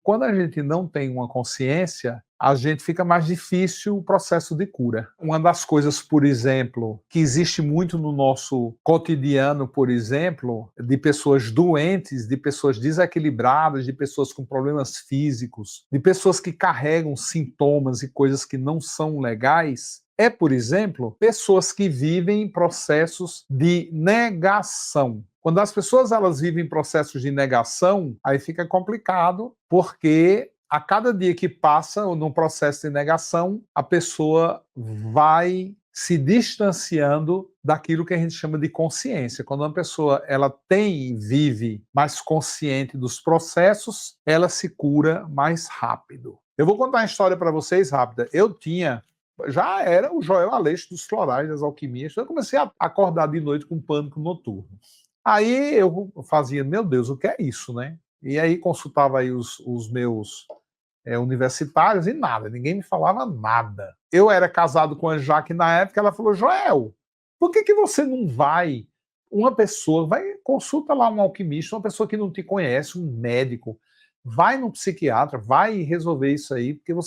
Quando a gente não tem uma consciência, a gente fica mais difícil o processo de cura. Uma das coisas, por exemplo, que existe muito no nosso cotidiano, por exemplo, de pessoas doentes, de pessoas desequilibradas, de pessoas com problemas físicos, de pessoas que carregam sintomas e coisas que não são legais, é, por exemplo, pessoas que vivem em processos de negação. Quando as pessoas elas vivem processos de negação, aí fica complicado, porque a cada dia que passa no processo de negação, a pessoa vai se distanciando daquilo que a gente chama de consciência. Quando uma pessoa ela tem e vive mais consciente dos processos, ela se cura mais rápido. Eu vou contar uma história para vocês rápida. Já era o Joel Aleixo dos florais, das alquimias. Eu comecei a acordar de noite com pânico noturno. Aí eu fazia, meu Deus, o que é isso, né? E aí consultava aí os meus universitários e nada, ninguém me falava nada. Eu era casado com a Jaque na época, ela falou, Joel, por que você não vai? Uma pessoa, vai, consulta lá um alquimista, uma pessoa que não te conhece, um médico, vai no psiquiatra, vai resolver isso aí, porque eu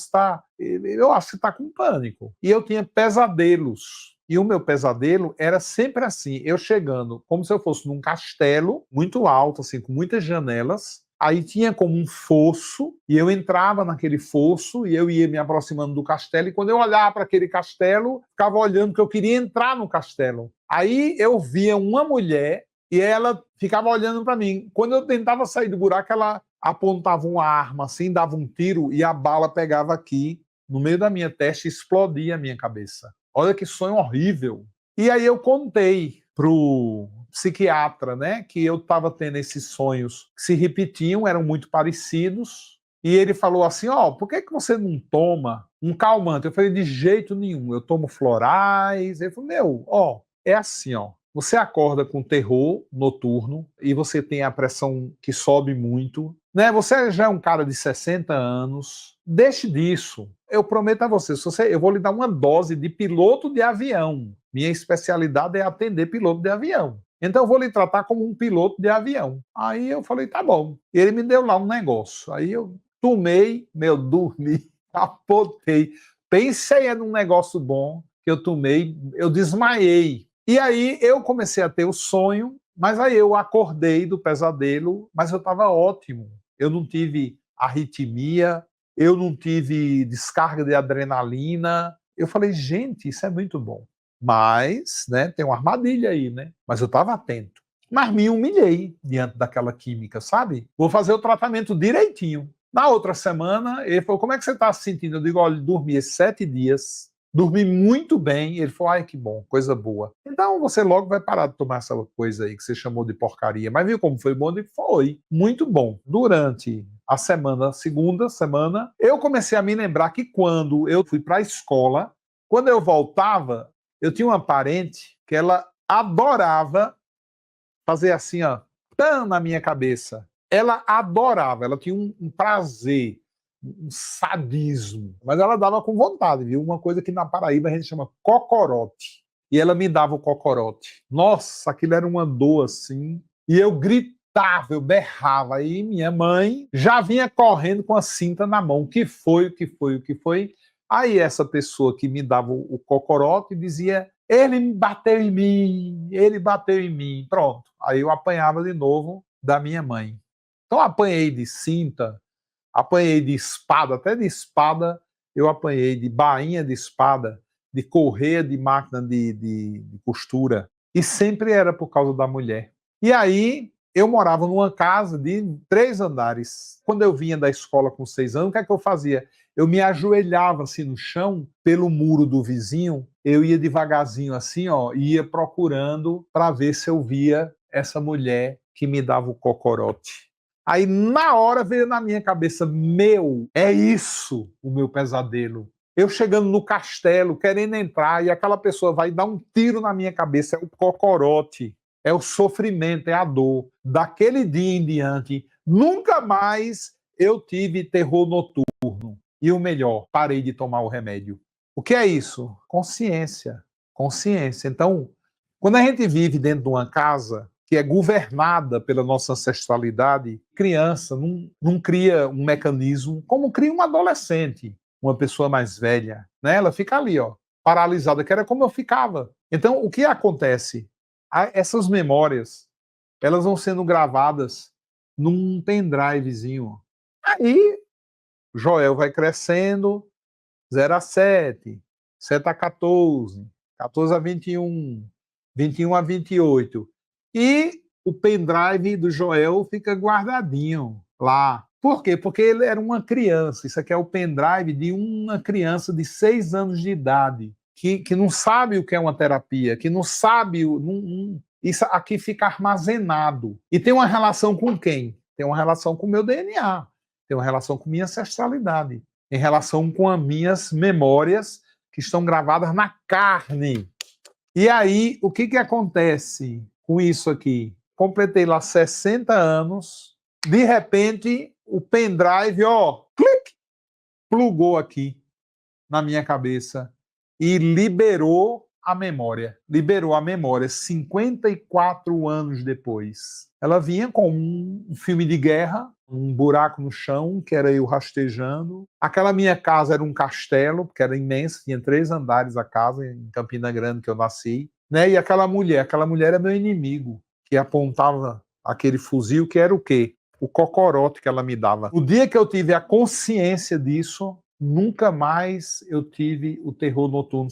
acho que você está com pânico. E eu tinha pesadelos. E o meu pesadelo era sempre assim, eu chegando como se eu fosse num castelo muito alto, assim, com muitas janelas. Aí tinha como um fosso, e eu entrava naquele fosso, e eu ia me aproximando do castelo, e quando eu olhava para aquele castelo, ficava olhando porque eu queria entrar no castelo. Aí eu via uma mulher, e ela ficava olhando para mim. Quando eu tentava sair do buraco, ela apontava uma arma assim, dava um tiro, e a bala pegava aqui, no meio da minha testa, e explodia a minha cabeça. Olha que sonho horrível. E aí eu contei pro psiquiatra, né, que eu estava tendo esses sonhos que se repetiam, eram muito parecidos, e ele falou assim, por que você não toma um calmante? Eu falei, de jeito nenhum, eu tomo florais. Ele falou, é assim, você acorda com terror noturno e você tem a pressão que sobe muito, né? Você já é um cara de 60 anos, deixe disso. Eu prometo a você, eu vou lhe dar uma dose de piloto de avião. Minha especialidade é atender piloto de avião. Então eu vou lhe tratar como um piloto de avião. Aí eu falei, tá bom. E ele me deu lá um negócio. Aí eu tomei, dormi, capotei. Pensei num negócio bom que eu tomei, eu desmaiei. E aí eu comecei a ter o sonho, mas aí eu acordei do pesadelo, mas eu estava ótimo. Eu não tive arritmia, eu não tive descarga de adrenalina. Eu falei, gente, isso é muito bom. Mas, né, tem uma armadilha aí, né? Mas eu estava atento. Mas me humilhei diante daquela química, sabe? Vou fazer o tratamento direitinho. Na outra semana, ele falou, como é que você está se sentindo? Eu digo, olha, dormi 7 dias, dormi muito bem. Ele falou, ai, que bom, coisa boa. Então você logo vai parar de tomar essa coisa aí que você chamou de porcaria. Mas viu como foi bom? Ele foi muito bom. Durante a segunda semana, eu comecei a me lembrar que quando eu fui para a escola, quando eu voltava, eu tinha uma parente que ela adorava fazer assim, tã na minha cabeça. Ela adorava, ela tinha um prazer, um sadismo, mas ela dava com vontade, viu? Uma coisa que na Paraíba a gente chama cocorote. E ela me dava o cocorote. Nossa, aquilo era uma dor assim. E eu gritava, eu berrava. Aí minha mãe já vinha correndo com a cinta na mão. O que foi, o que foi, o que foi? Aí essa pessoa que me dava o cocorote dizia, ele bateu em mim, ele bateu em mim. Pronto. Aí eu apanhava de novo da minha mãe. Então apanhei de cinta, apanhei de espada, até de espada eu apanhei, de bainha de espada, de correia de máquina de costura. E sempre era por causa da mulher. E aí eu morava numa casa de 3 andares. Quando eu vinha da escola com 6 anos, o que é que eu fazia? Eu me ajoelhava assim no chão, pelo muro do vizinho, eu ia devagarzinho assim, ia procurando para ver se eu via essa mulher que me dava o cocorote. Aí na hora veio na minha cabeça, é isso o meu pesadelo. Eu chegando no castelo, querendo entrar, e aquela pessoa vai dar um tiro na minha cabeça, é o cocorote, é o sofrimento, é a dor. Daquele dia em diante, nunca mais eu tive terror noturno. E o melhor, parei de tomar o remédio. O que é isso? Consciência. Consciência. Então, quando a gente vive dentro de uma casa que é governada pela nossa ancestralidade, criança não cria um mecanismo como cria um adolescente, uma pessoa mais velha, né? Ela fica ali, ó, paralisada, que era como eu ficava. Então, o que acontece? Essas memórias, elas vão sendo gravadas num pendrivezinho. Aí, Joel vai crescendo, 0 a 7, 7 a 14, 14 a 21, 21 a 28. E o pendrive do Joel fica guardadinho lá. Por quê? Porque ele era uma criança. Isso aqui é o pendrive de uma criança de 6 anos de idade, que não sabe o que é uma terapia, que não sabe. Isso aqui fica armazenado. E tem uma relação com quem? Tem uma relação com o meu DNA, tem uma relação com minha ancestralidade, em relação com as minhas memórias que estão gravadas na carne. E aí, o que acontece com isso aqui? Completei lá 60 anos, de repente, o pendrive, ó, clique, plugou aqui na minha cabeça e liberou a memória. Liberou a memória 54 anos depois. Ela vinha com um filme de guerra, um buraco no chão, que era eu rastejando. Aquela minha casa era um castelo, porque era imenso, tinha 3 andares a casa, em Campina Grande, que eu nasci. Né? E aquela mulher era meu inimigo, que apontava aquele fuzil, que era o quê? O cocorote que ela me dava. O dia que eu tive a consciência disso, nunca mais eu tive o terror noturno.